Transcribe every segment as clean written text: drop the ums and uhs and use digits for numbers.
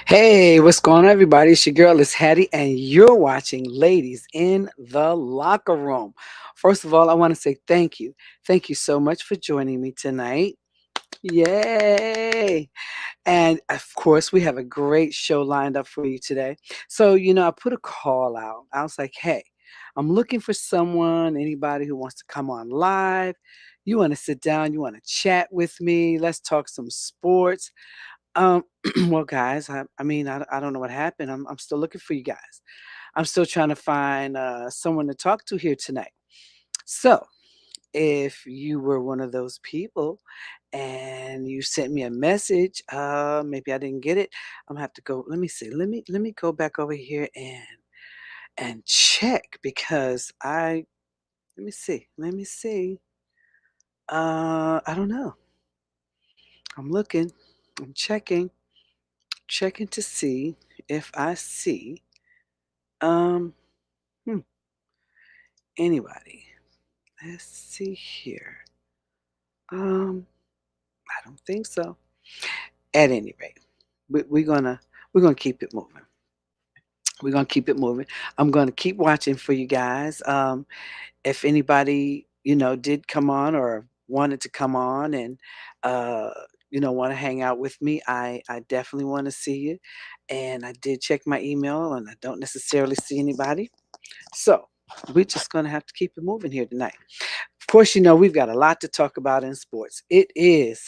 Hey, what's going on, everybody? It's your girl, it's Hattie, and you're watching Ladies in the Locker Room. First of all, I want to say thank you. Thank you so much for joining me tonight. Yay! And of course, we have a great show lined up for you today. So, I put a call out. I was like, hey, I'm looking for someone, anybody who wants to come on live. You want to sit down, you want to chat with me. Let's talk some sports. Um, well, guys, I don't know what happened. I'm still looking for you guys. I'm still trying to find someone to talk to here tonight. So, if you were one of those people and you sent me a message, maybe I didn't get it. I'm gonna have to go. Let me see. Let me go back over here and check because I let me see. Let me see. I don't know. I'm looking. I'm checking to see if I see Um, hmm, anybody. Let's see here. Um, I don't think so. At any rate, we're gonna keep it moving. We're gonna keep it moving. I'm gonna keep watching for you guys. If anybody did come on or wanted to come on and uh, want to hang out with me, I definitely want to see you. And I did check my email, and I don't necessarily see anybody. So we're just gonna have to keep it moving here tonight. Of course, we've got a lot to talk about in sports. It is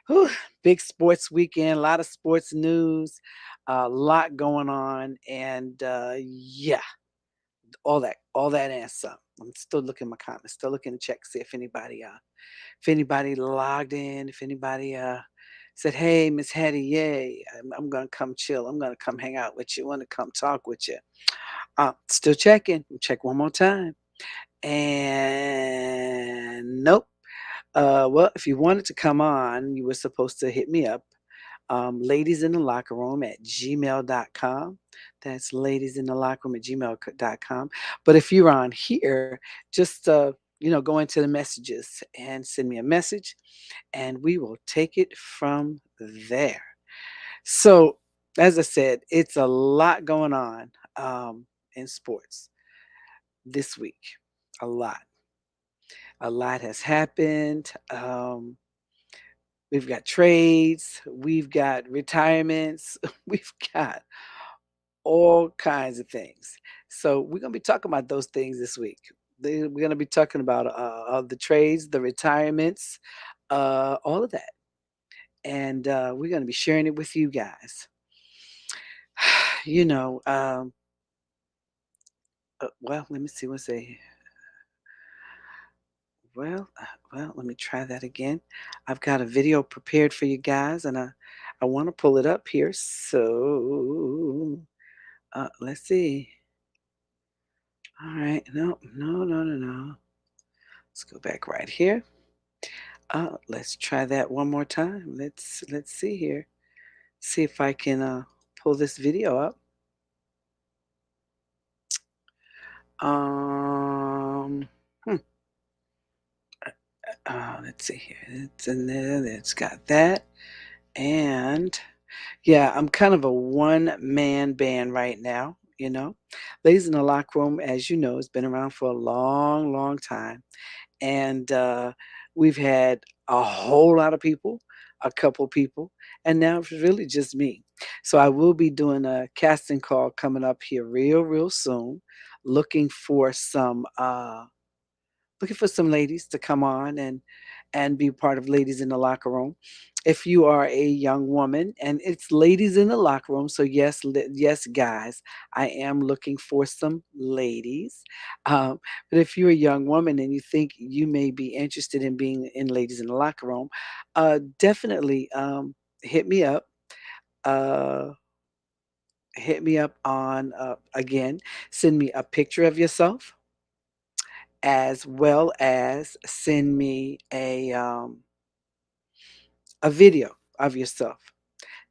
whew, big sports weekend, a lot of sports news, a lot going on, and yeah, all that and some. I'm still looking at my comments, still looking to check, see if anybody logged in, if anybody said, "Hey, Miss Hattie, yay, I'm gonna come chill. I'm gonna come hang out with you. Want to come talk with you." Still checking. Check one more time. And nope. Well, if you wanted to come on, you were supposed to hit me up. Ladies in the locker room at gmail.com. That's ladies in the locker room at gmail.com. But if you're on here, just go into the messages and send me a message and we will take it from there. So, as I said, it's a lot going on in sports this week. A lot. A lot has happened. We've got trades, we've got retirements, we've got all kinds of things. So we're going to be talking about those things this week. We're going to be talking about the trades, the retirements, all of that. And we're going to be sharing it with you guys. you know, um, well, let me see what's a well, let me try that again. I've got a video prepared for you guys, and I want to pull it up here. So let's see. All right, no, no, no, no, no. Let's go back right here. Let's try that one more time. Let's see here. See if I can pull this video up. Um, hmm, let's see here. It's in there. It's got that. And yeah, I'm kind of a one-man band right now. Ladies in the Locker Room, as you know, has been around for a long, long time. And we've had a whole lot of people, a couple people, and now it's really just me. So I will be doing a casting call coming up here real, real soon, looking for some ladies to come on and be part of Ladies in the Locker Room. If you are a young woman, and it's Ladies in the Locker Room, so yes, yes, guys, I am looking for some ladies. But if you're a young woman and you think you may be interested in being in Ladies in the Locker Room, definitely hit me up. Uh, Hit me up on again. Send me a picture of yourself, as well as send me a video of yourself.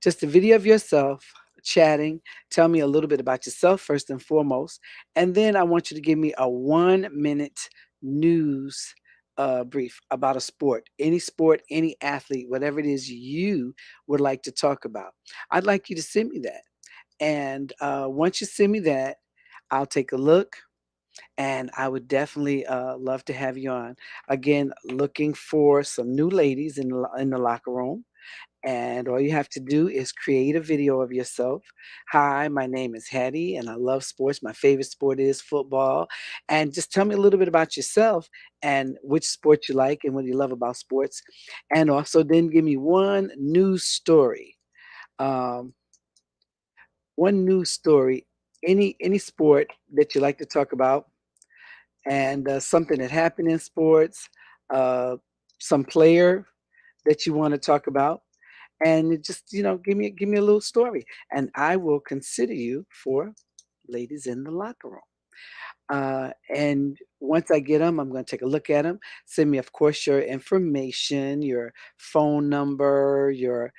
Just a video of yourself chatting. Tell me a little bit about yourself first and foremost. And then I want you to give me a 1 minute news brief about a sport, any athlete, whatever it is you would like to talk about. I'd like you to send me that. And once you send me that, I'll take a look and I would definitely love to have you on. Again, looking for some new ladies in the locker room. And all you have to do is create a video of yourself. Hi, my name is Hattie, and I love sports. My favorite sport is football. And just tell me a little bit about yourself and which sport you like and what you love about sports. And also, then give me um, one news story, any sport that you like to talk about, and something that happened in sports, uh, some player that you want to talk about, and it just give me a little story, and I will consider you for ladies in the locker room. And once I get them, I'm going to take a look at them. Send me, of course, your information, your phone number, your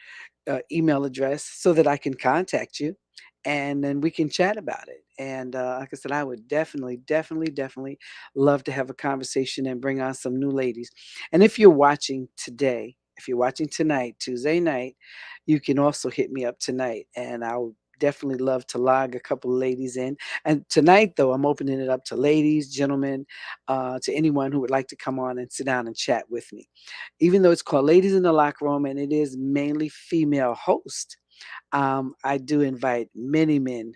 email address so that I can contact you and then we can chat about it. And like I said, I would definitely love to have a conversation and bring on some new ladies. And if you're watching today, if you're watching tonight, Tuesday night, you can also hit me up tonight and I'll definitely love to log a couple of ladies in. And tonight, though, I'm opening it up to ladies, gentlemen, to anyone who would like to come on and sit down and chat with me. Even though it's called Ladies in the Locker Room and it is mainly female host, I do invite many men.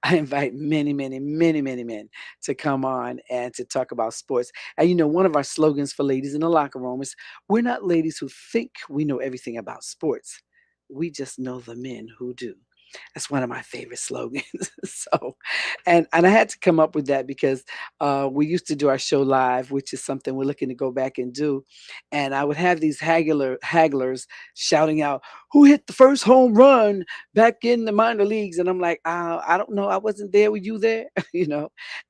I invite many men to come on and to talk about sports. And one of our slogans for Ladies in the Locker Room is we're not ladies who think we know everything about sports. We just know the men who do. That's one of my favorite slogans. So, and I had to come up with that because we used to do our show live, which is something we're looking to go back and do. And I would have these hagglers shouting out, "Who hit the first home run back in the minor leagues?" And I'm like, I don't know. I wasn't there. Were you there?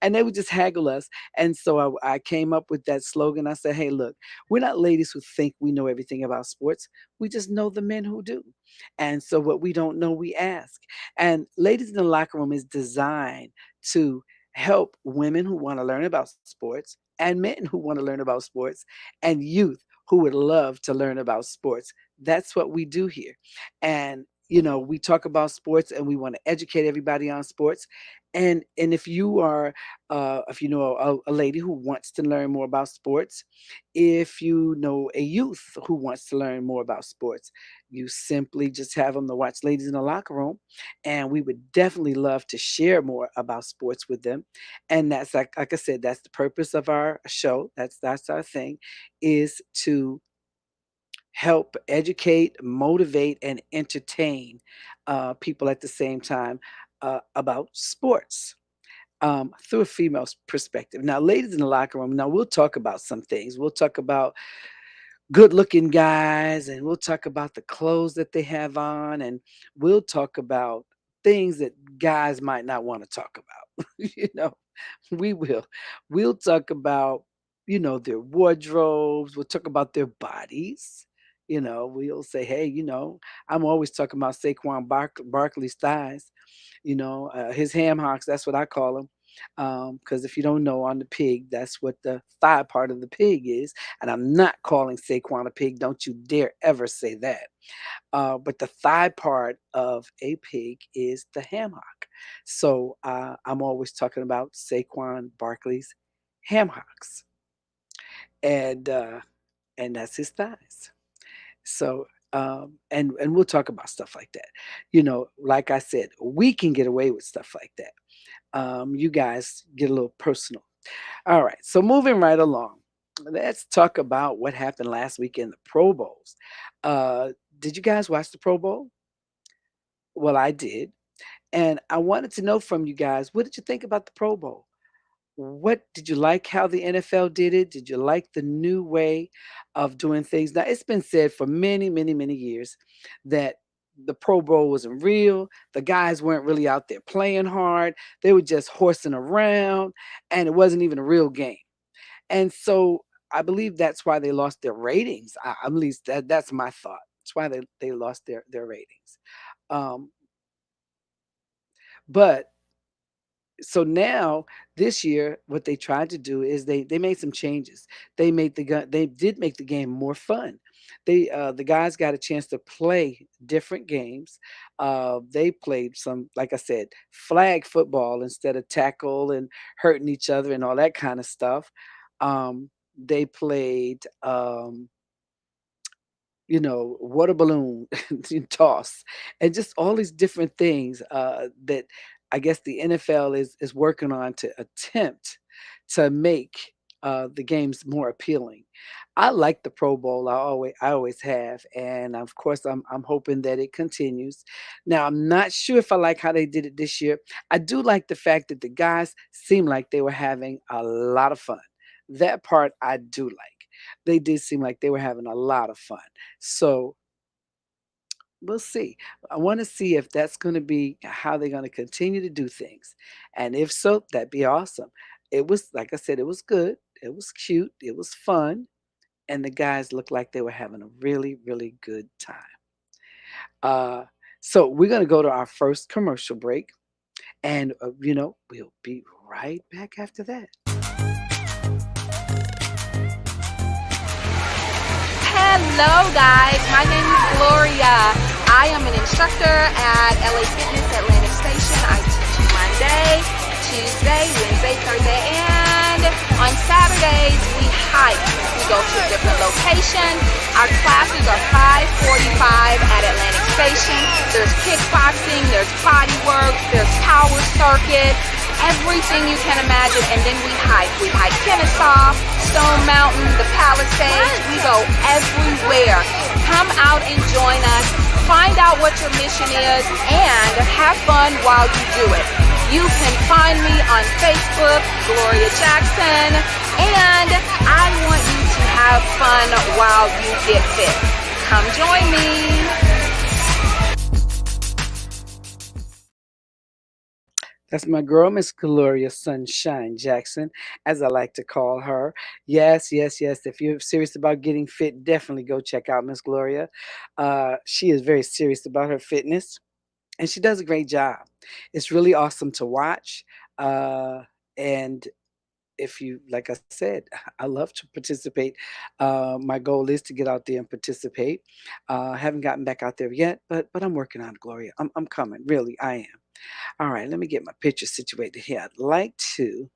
And they would just haggle us. And so I came up with that slogan. I said, hey, look, we're not ladies who think we know everything about sports. We just know the men who do. And so what we don't know, we ask. And Ladies in the Locker Room is designed to help women who want to learn about sports and men who want to learn about sports and youth who would love to learn about sports. That's what we do here. And we talk about sports and we want to educate everybody on sports. And if you know a lady who wants to learn more about sports, if you know a youth who wants to learn more about sports, you simply just have them to watch Ladies in the Locker Room, and we would definitely love to share more about sports with them. And that's like I said, that's the purpose of our show. That's our thing, is to help educate, motivate, and entertain people at the same time about sports. Through a female's perspective. Now, ladies in the locker room, now we'll talk about some things. We'll talk about good looking guys and we'll talk about the clothes that they have on and we'll talk about things that guys might not want to talk about. We will. We'll talk about, their wardrobes, we'll talk about their bodies. We'll say, hey, I'm always talking about Barkley's thighs, his ham hocks, that's what I call them. Because if you don't know, on the pig, that's what the thigh part of the pig is. And I'm not calling Saquon a pig. Don't you dare ever say that. But the thigh part of a pig is the ham hock. So I'm always talking about Saquon Barkley's ham hocks, and and that's his thighs. So and we'll talk about stuff like that. Like I said, we can get away with stuff like that. You guys get a little personal. All right, so moving right along, let's talk about what happened last week in the Pro Bowls. Uh, did you guys watch the Pro Bowl? Well, I did. And I wanted to know from you guys, what did you think about the Pro Bowl? What did you like how the NFL did it? Did you like the new way of doing things? Now, it's been said for many years that the Pro Bowl wasn't real. The guys weren't really out there playing hard. They were just horsing around, and it wasn't even a real game. And so I believe that's why they lost their ratings. At least that's my thought. That's why they lost their ratings. Um, but So now this year, what they tried to do is they made some changes. They did make the game more fun. The guys got a chance to play different games. They played some, like I said, flag football instead of tackle and hurting each other and all that kind of stuff. They played water balloon toss, and just all these different things that I guess the NFL is working on to attempt to make the games more appealing. I like the Pro Bowl. I always have, and of course I'm hoping that it continues. Now I'm not sure if I like how they did it this year. I do like the fact that the guys seem like they were having a lot of fun. That part I do like. They did seem like they were having a lot of fun. So we'll see. I want to see if that's going to be how they're going to continue to do things. And if so, that'd be awesome. It was, like I said, it was good. It was cute. It was fun. And the guys looked like they were having a really, really good time. Uh, so we're going to go to our first commercial break. And, we'll be right back after that. Hello, guys. My name is Gloria. I am an instructor at LA Fitness Atlantic Station. I teach Monday, Tuesday, Wednesday, Thursday, and on Saturdays we hike. We go to a different location. Our classes are 5:45 at Atlantic Station. There's kickboxing, there's body work, there's power circuit, everything you can imagine. And then we hike. We hike Kennesaw, Stone Mountain, the Palisades. We go everywhere. Come out and join us. Find out what your mission is and have fun while you do it. You can find me on Facebook, Gloria Jackson, and I want you to have fun while you get fit. Come join me. That's my girl, Miss Gloria Sunshine Jackson, as I like to call her. Yes, yes, yes. If you're serious about getting fit, definitely go check out Miss Gloria. She is very serious about her fitness, and she does a great job. It's really awesome to watch. And if you, like I said, I love to participate. My goal is to get out there and participate. Haven't gotten back out there yet, but I'm working on it, Gloria. I'm coming. Really, I am. All right, let me get my picture situated here. I'd like to,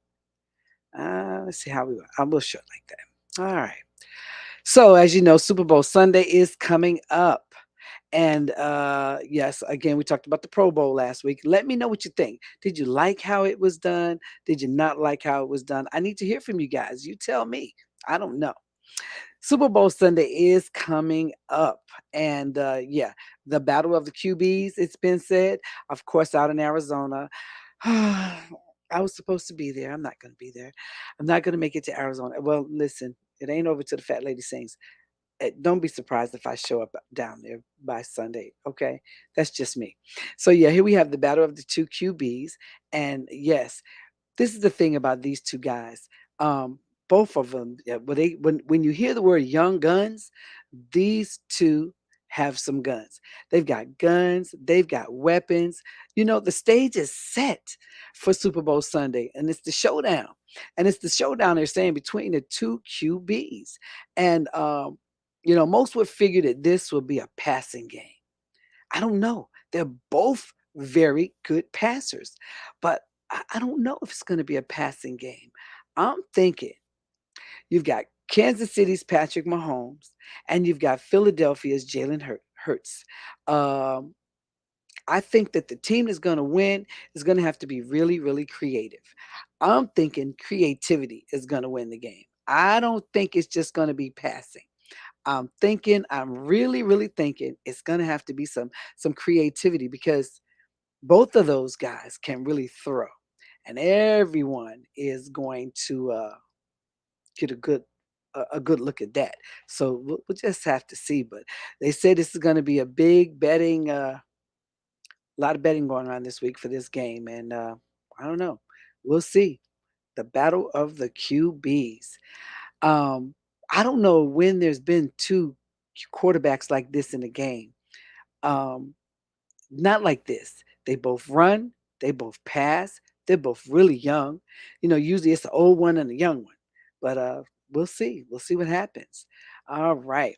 let's see how I will show it like that. All right. So, as you know, Super Bowl Sunday is coming up. And yes, again, we talked about the Pro Bowl last week. Let me know what you think. Did you like how it was done? Did you not like how it was done? I need to hear from you guys. You tell me. I don't know. Super Bowl Sunday is coming up. And yeah, the battle of the QBs, it's been said, of course, out in Arizona. I was supposed to be there. I'm not going to be there. I'm not going to make it to Arizona. Well, listen, it ain't over till the fat lady sings. Don't be surprised if I show up down there by Sunday. Okay. That's just me. So, yeah, here we have the battle of the two QBs. And yes, this is the thing about these 2 guys. Both of them, yeah, when you hear the word young guns, these 2 have some guns. They've got guns, they've got weapons. The stage is set for Super Bowl Sunday, and it's the showdown. And it's the showdown they're saying between the 2 QBs. And most would figure that this would be a passing game. I don't know. They're both very good passers, but I don't know if it's going to be a passing game. I'm thinking you've got Kansas City's Patrick Mahomes and you've got Philadelphia's Jalen Hurts. Um, I think that the team that's going to win is going to have to be really, really creative. I'm thinking creativity is going to win the game. I don't think it's just going to be passing. I'm really, really thinking it's gonna have to be some creativity because both of those guys can really throw, and everyone is going to get a good look at that. So we'll just have to see. But they say this is going to be a big betting, lot of betting going on this week for this game, and I don't know. We'll see. The battle of the QBs. Um, I don't know when there's been 2 quarterbacks like this in a game. Um, Not like this. They both run, they both pass, They're both really young. Usually it's the old one and the young one. But we'll see. We'll see what happens. All right.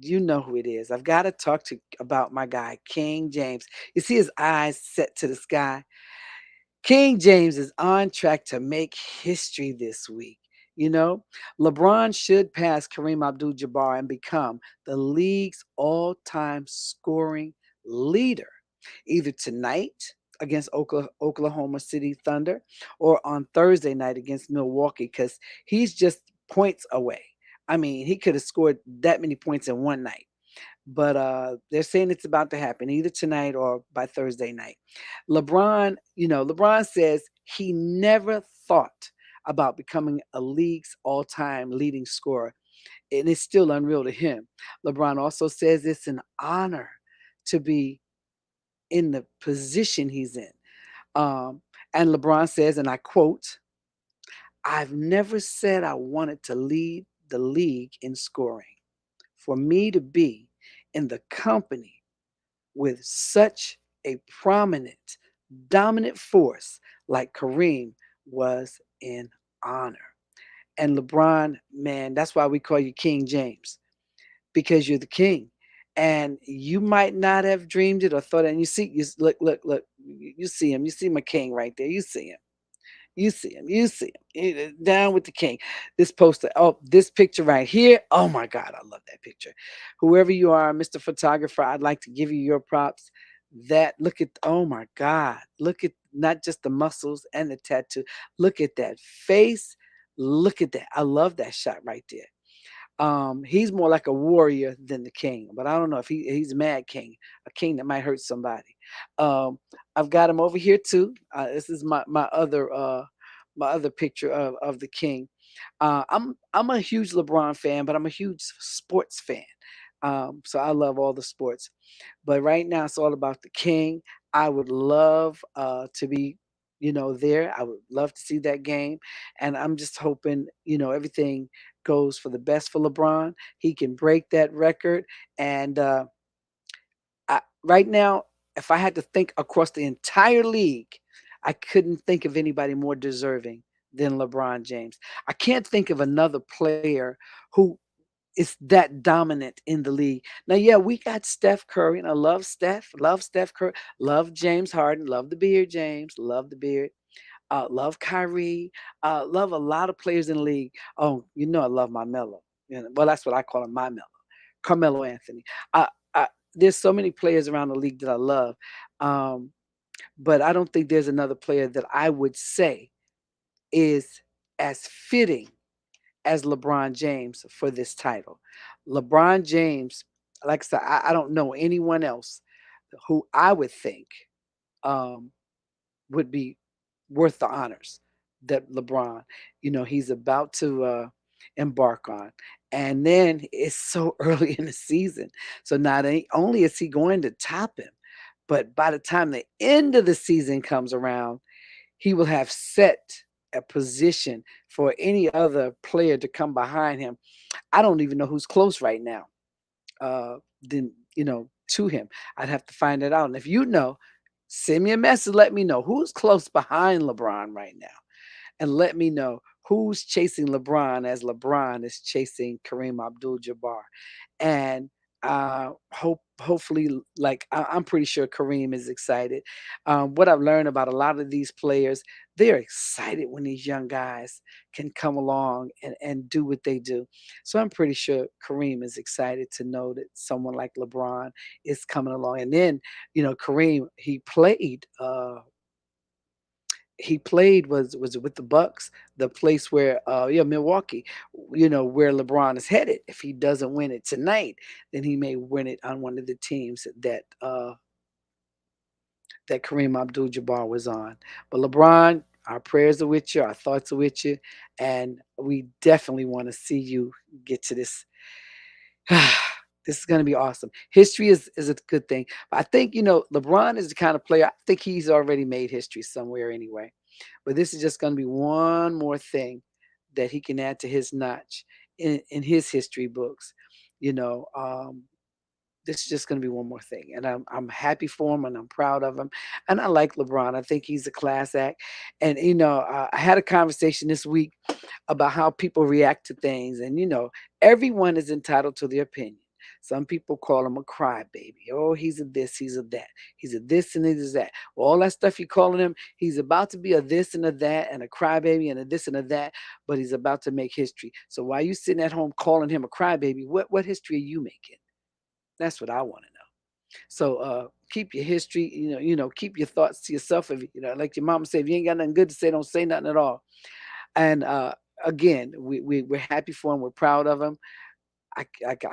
You know who it is. I've got to talk to about my guy, King James. You see his eyes set to the sky. King James is on track to make history this week. You know, LeBron should pass Kareem Abdul Jabbar and become the league's all time scoring leader, either tonight against Oklahoma City Thunder or on Thursday night against Milwaukee, because he's just points away. I mean, he could have scored that many points in one night, but they're saying it's about to happen either tonight or by Thursday night. LeBron says he never thought about becoming a league's all-time leading scorer, and it's still unreal to him. LeBron also says it's an honor to be in the position he's in. Um, and LeBron says, and I quote, "I've never said I wanted to lead the league in scoring. For me to be in the company with such a prominent, dominant force like Kareem was an honor." And LeBron, man, that's why we call you King James, because you're the king. And you might not have dreamed it or thought it. And look, you see him. You see my king right there. You see him. You see him. You see him. Down with the king. This poster. Oh, this picture right here. Oh my God, I love that picture. Whoever you are, Mr. Photographer, I'd like to give you your props. That look at. Oh my God, look at not just the muscles and the tattoo. Look at that face. Look at that. I love that shot right there. He's more like a warrior than the king, but I don't know if he's a mad king, a king that might hurt somebody. Um, I've got him over here too. This is my other picture of the king. I'm a huge LeBron fan, but I'm a huge sports fan. So I love all the sports. But right now, it's all about the king. I would love to be, there. I would love to see that game, and I'm just hoping, everything goes for the best for LeBron. He can break that record, and right now, if I had to think across the entire league, I couldn't think of anybody more deserving than LeBron James. I can't think of another player who is that dominant in the league. Now, yeah, we got Steph Curry, and I love Steph Curry, love James Harden, love the beard, James, love the beard. Love Kyrie, love a lot of players in the league. Oh, I love my Melo. Well, that's what I call him, my Melo, Carmelo Anthony. Uh, there's so many players around the league that I love, um, but I don't think there's another player that I would say is as fitting as LeBron James for this title. LeBron James, like I said, I don't know anyone else who I would think um, would be worth the honors that LeBron, he's about to embark on. And then it's so early in the season. So not only is he going to top him, but by the time the end of the season comes around, he will have set a position for any other player to come behind him. I don't even know who's close right now. Then to him, I'd have to find it out. And if you know, send me a message. Let me know who's close behind LeBron right now, and let me know who's chasing LeBron as LeBron is chasing Kareem Abdul-Jabbar. And hopefully, like I'm pretty sure Kareem is excited. What I've learned about a lot of these players, they're excited when these young guys can come along and do what they do. So I'm pretty sure Kareem is excited to know that someone like LeBron is coming along. And then, Kareem, he played was with the Bucks, the place where Milwaukee, where LeBron is headed. If he doesn't win it tonight, then he may win it on one of the teams that Kareem Abdul-Jabbar was on. But LeBron, our prayers are with you, our thoughts are with you, and we definitely want to see you get to this. This is going to be awesome. History is a good thing. But I think, LeBron is the kind of player, I think he's already made history somewhere anyway. But this is just going to be one more thing that he can add to his notch in his history books. You know, um, this is just going to be one more thing, and I'm happy for him, and I'm proud of him, and I like LeBron. I think he's a class act, and I had a conversation this week about how people react to things, and everyone is entitled to their opinion. Some people call him a crybaby. Oh, he's a this, he's a that, he's a this and he's a that. Well, all that stuff you're calling him, he's about to be a this and a that and a crybaby and a this and a that, but he's about to make history. So while you sitting at home calling him a crybaby, what history are you making? That's what I want to know. So keep your history, keep your thoughts to yourself. If like your mama said, if you ain't got nothing good to say, don't say nothing at all. And again, we're happy for him. We're proud of him. I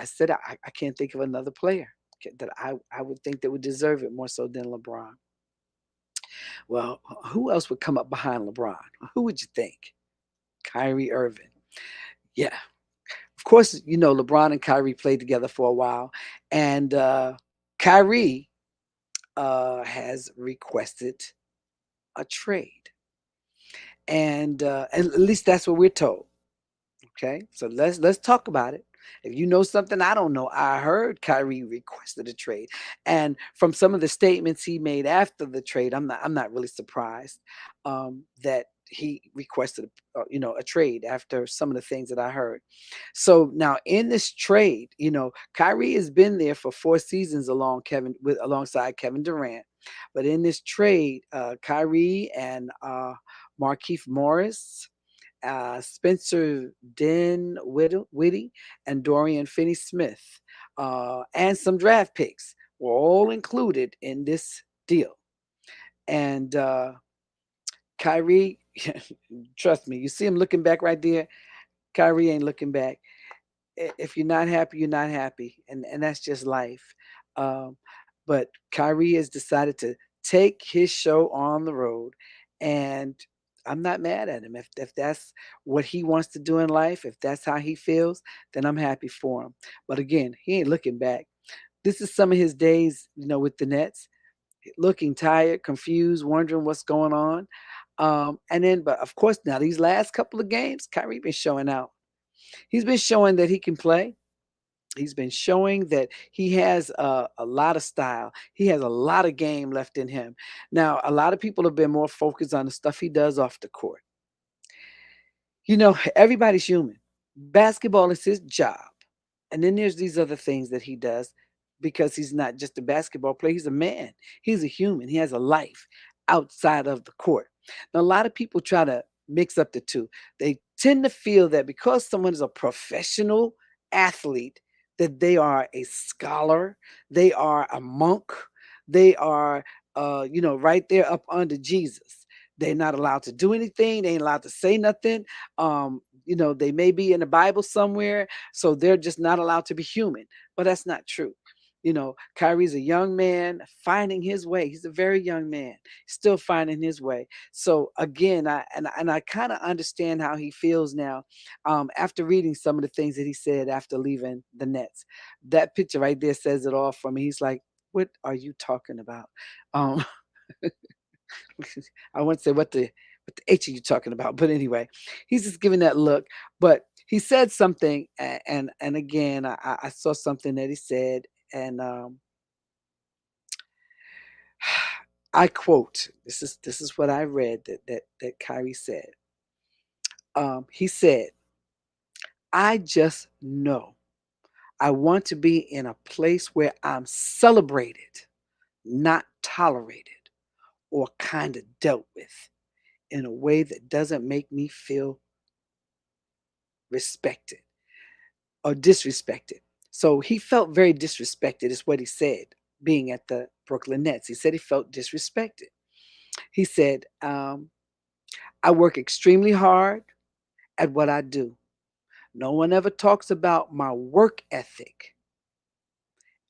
said I can't think of another player that I would think that would deserve it more so than LeBron. Well, who else would come up behind LeBron? Who would you think? Kyrie Irving. Yeah, of course. LeBron and Kyrie played together for a while, and Kyrie has requested a trade, and at least that's what we're told. Okay, so let's talk about it. If you know something I don't know, I heard Kyrie requested a trade, and from some of the statements he made after the trade, I'm not really surprised that he requested a trade after some of the things that I heard. So now in this trade, Kyrie has been there for 4 seasons alongside Kevin Durant, but in this trade, Kyrie and Markieff Morris, Spencer Whitty, and Dorian Finney-Smith, and some draft picks were all included in this deal. And Kyrie, trust me, you see him looking back right there. Kyrie ain't looking back. If you're not happy, you're not happy, and that's just life. Um, but Kyrie has decided to take his show on the road, and I'm not mad at him. If that's what he wants to do in life, if that's how he feels, then I'm happy for him. But again, he ain't looking back. This is some of his days, with the Nets, looking tired, confused, wondering what's going on. But of course, now these last couple of games, Kyrie been showing out. He's been showing that he can play. He's been showing that he has a lot of style. He has a lot of game left in him. Now, a lot of people have been more focused on the stuff he does off the court. Everybody's human. Basketball is his job. And then there's these other things that he does because he's not just a basketball player, he's a man. He's a human. He has a life outside of the court. Now, a lot of people try to mix up the two. They tend to feel that because someone is a professional athlete, that they are a scholar, they are a monk, they are, right there up under Jesus. They're not allowed to do anything. They ain't allowed to say nothing. They may be in the Bible somewhere, so they're just not allowed to be human. But that's not true. Kyrie's a young man finding his way. He's a very young man, still finding his way. So again, I kind of understand how he feels now, after reading some of the things that he said after leaving the Nets. That picture right there says it all for me. He's like, "What are you talking about?" Um, I won't say what the H are you talking about, but anyway, he's just giving that look. But he said something, and again, I saw something that he said, and I quote. This is what I read that Kyrie said. He said, "I just know I want to be in a place where I'm celebrated, not tolerated or kind of dealt with in a way that doesn't make me feel respected or disrespected." So he felt very disrespected, is what he said, being at the Brooklyn Nets. He said he felt disrespected. He said, "I work extremely hard at what I do. No one ever talks about my work ethic.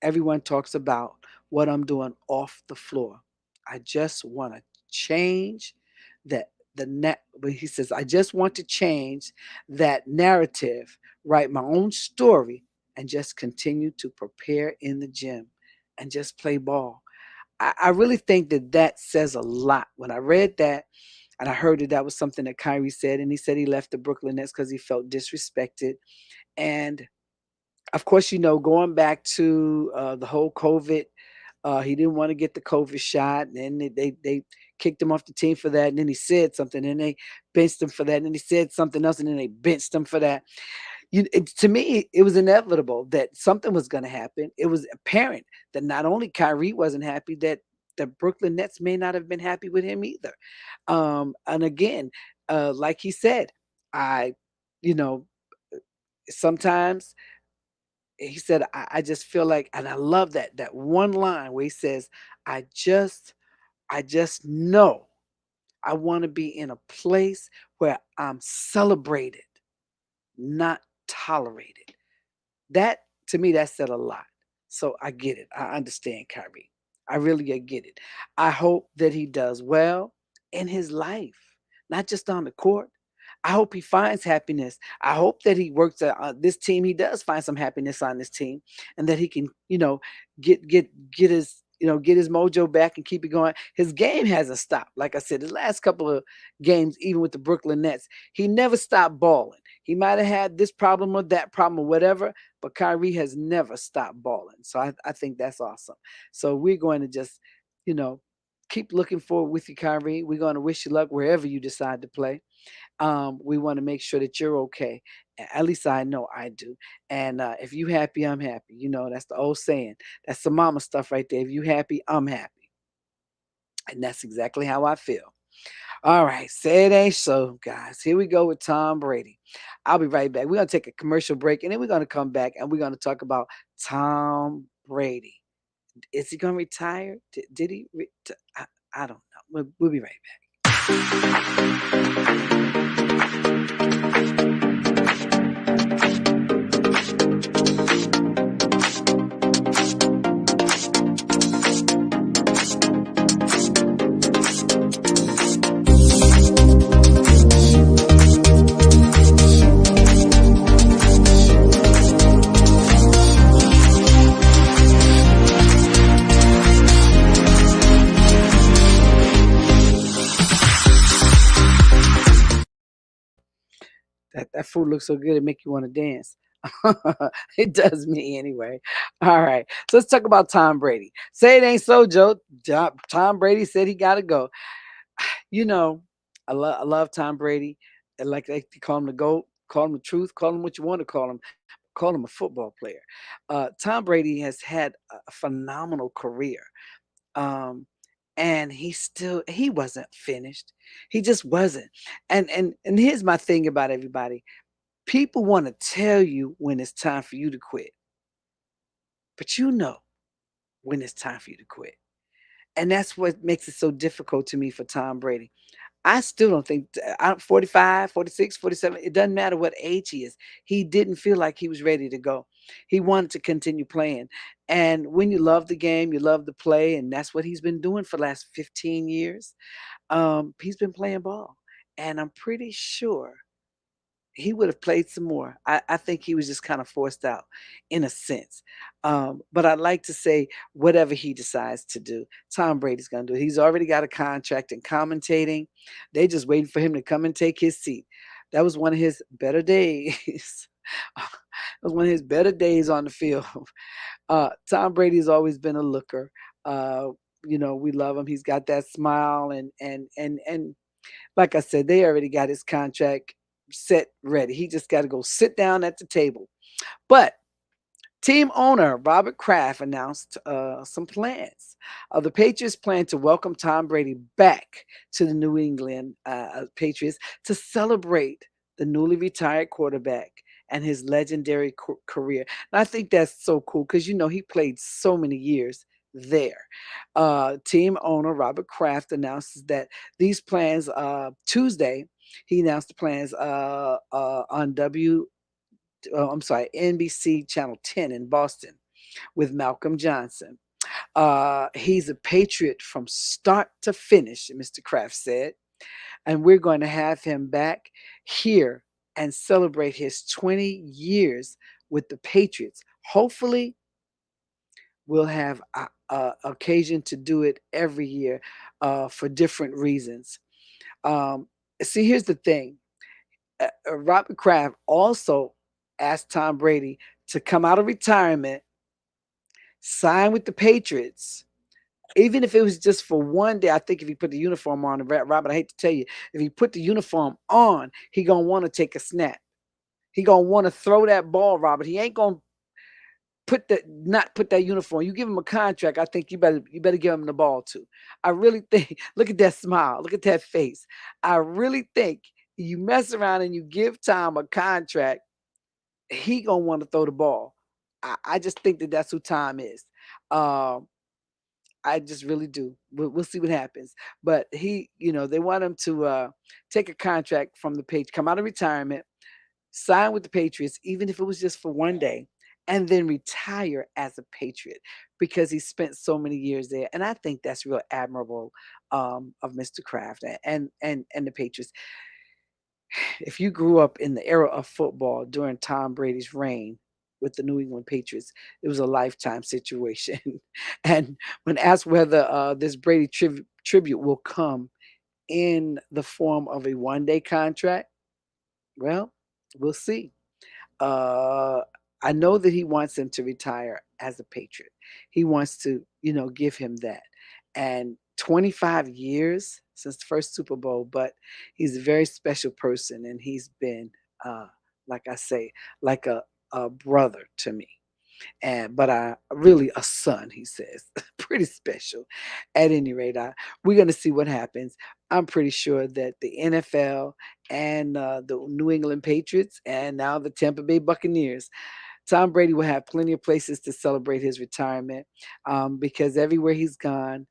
Everyone talks about what I'm doing off the floor. I just want to change that the net." But he says, "I just want to change that narrative, write my own story, and just continue to prepare in the gym and just play ball." I really think that says a lot. When I read that and I heard that was something that Kyrie said, and he said he left the Brooklyn Nets because he felt disrespected. And Of course, going back to the whole COVID, he didn't want to get the COVID shot, and then they kicked him off the team for that. And then he said something, and they benched him for that. And then he said something else, and then they benched him for that. To me, it was inevitable that something was going to happen. It was apparent that not only Kyrie wasn't happy, that the Brooklyn Nets may not have been happy with him either. And again, like he said, I, you know, sometimes he said, I just feel like, and I love that one line where he says, I just, I just know I want to be in a place where I'm celebrated, not tolerated. That to me, that said a lot. So I get it. I understand Kyrie. I really get it. I hope that he does well in his life, not just on the court. I hope he finds happiness. I hope that he works this team. He does find some happiness on this team, and that he can, get his, get his mojo back and keep it going. His game hasn't stopped. Like I said, the last couple of games, even with the Brooklyn Nets, he never stopped balling. He might have had this problem or that problem or whatever, but Kyrie has never stopped balling. So I think that's awesome. So we're going to just, you know, keep looking forward with you, Kyrie. We're going to wish you luck wherever you decide to play. We want to make sure that you're okay. At least I know I do. And if you happy, I'm happy. That's the old saying. That's the mama stuff right there. If you happy, I'm happy. And that's exactly how I feel. All right, say it ain't so, guys. Here we go with Tom Brady. I'll be right back. We're going to take a commercial break, and then we're going to come back and we're going to talk about Tom Brady. Is he going to retire? Did he? I don't know. We'll be right back. That food looks so good, it make you want to dance. It does me anyway. All right, so let's talk about Tom Brady. Say it ain't so, Joe. Tom Brady said he got to go. You know, I love Tom Brady. And like they call him the GOAT, call him the truth, call him what you want to call him a football player. Tom Brady has had a phenomenal career. Um, and he wasn't finished. He just wasn't. And here's my thing about everybody. People want to tell you when it's time for you to quit, but you know when it's time for you to quit. And that's what makes it so difficult to me for Tom Brady. I still don't think 45, 46, 47, it doesn't matter what age he is. He didn't feel like he was ready to go. He wanted to continue playing. And when you love the game, you love the play, and that's what he's been doing for the last 15 years. He's been playing ball. And I'm pretty sure he would have played some more. I think he was just kind of forced out in a sense. But I'd like to say whatever he decides to do, Tom Brady's going to do it. He's already got a contract in commentating. They just waiting for him to come and take his seat. That was one of his better days. That was one of his better days on the field. Tom Brady's always been a looker. Uh, we love him. He's got that smile, and like I said, they already got his contract set ready. He just got to go sit down at the table. But team owner Robert Kraft announced some plans. The Patriots plan to welcome Tom Brady back to the New England Patriots to celebrate the newly retired quarterback and his legendary career. And I think that's so cool because, he played so many years there. Team owner Robert Kraft announces that these plans Tuesday. He announced the plans on I'm sorry, NBC Channel 10 in Boston with Malcolm Johnson. He's a patriot from start to finish, Mr. Kraft said. And we're going to have him back here and celebrate his 20 years with the Patriots. Hopefully, we'll have a occasion to do it every year for different reasons. Um, See, here's the thing. Robert Kraft also asked Tom Brady to come out of retirement, sign with the Patriots, even if it was just for one day. I think if he put the uniform on, Robert, I hate to tell you, if he put the uniform on, he gonna want to take a snap. He gonna want to throw that ball, Robert. He ain't gonna put that uniform. You give him a contract, I think you better give him the ball too. I really think. Look at that smile. Look at that face. I really think you mess around and you give Tom a contract, he gonna want to throw the ball. I just think that that's who Tom is. Um, I just really do. We'll see what happens. But they want him to take a contract from the page, come out of retirement, sign with the Patriots, even if it was just for one day, and then retire as a Patriot because he spent so many years there. And I think that's real admirable of Mr. Kraft and the Patriots. If you grew up in the era of football during Tom Brady's reign with the New England Patriots, it was a lifetime situation. And when asked whether this Brady tribute will come in the form of a one-day contract, well, we'll see. Uh, I know that he wants him to retire as a Patriot. He wants to, give him that. And 25 years since the first Super Bowl, but he's a very special person, and he's been, like I say, like a brother to me. And but I really a son, he says, pretty special. At any rate, we're going to see what happens. I'm pretty sure that the NFL and the New England Patriots and now the Tampa Bay Buccaneers, Tom Brady will have plenty of places to celebrate his retirement because everywhere he's gone,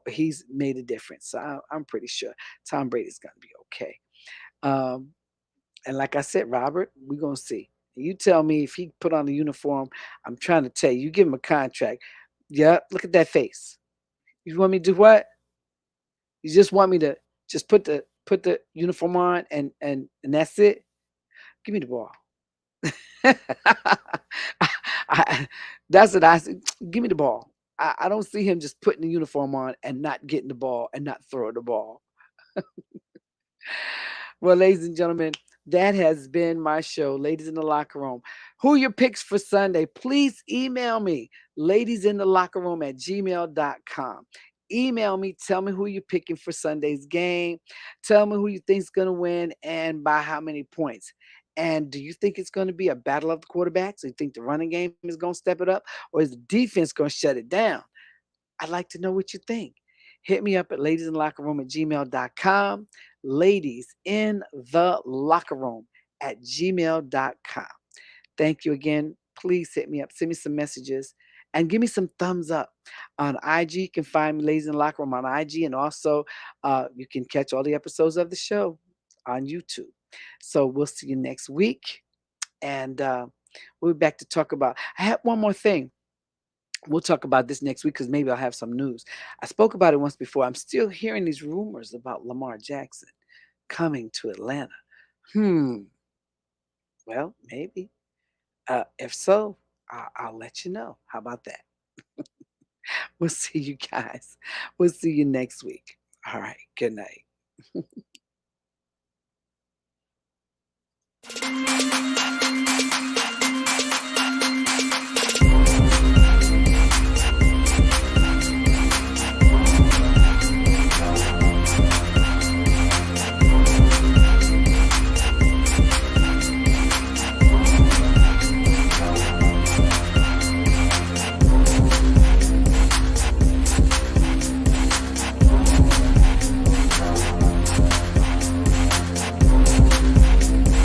he's made a difference. So I'm pretty sure Tom Brady's going to be okay. Um, and like I said, Robert, we're gonna see. You tell me if he put on the uniform. I'm trying to tell you, you give him a contract. Yeah, look at that face. You want me to do what? You just want me to just put the uniform on and that's it? Give me the ball. I, that's what I said. Give me the ball. I don't see him just putting the uniform on and not getting the ball and not throwing the ball. Well, ladies and gentlemen, that has been my show, Ladies in the Locker Room. Who are your picks for Sunday? Please email me, ladiesintheLockerRoom at gmail.com. Email me, tell me who you're picking for Sunday's game. Tell me who you think's going to win and by how many points. And do you think it's going to be a battle of the quarterbacks? Do you think the running game is going to step it up? Or is the defense going to shut it down? I'd like to know what you think. Hit me up at ladiesinlockerroom at gmail.com. Ladies in the locker room at gmail.com. Thank you again. Please hit me up. Send me some messages and give me some thumbs up. On IG, you can find me Ladies in the Locker Room on IG. And also, you can catch all the episodes of the show on YouTube. So we'll see you next week. And we'll be back to talk about. I have one more thing. We'll talk about this next week because maybe I'll have some news. I spoke about it once before. I'm still hearing these rumors about Lamar Jackson coming to Atlanta. Hmm. Well, maybe. If so, I'll let you know. How about that? We'll see you guys. We'll see you next week. All right. Good night.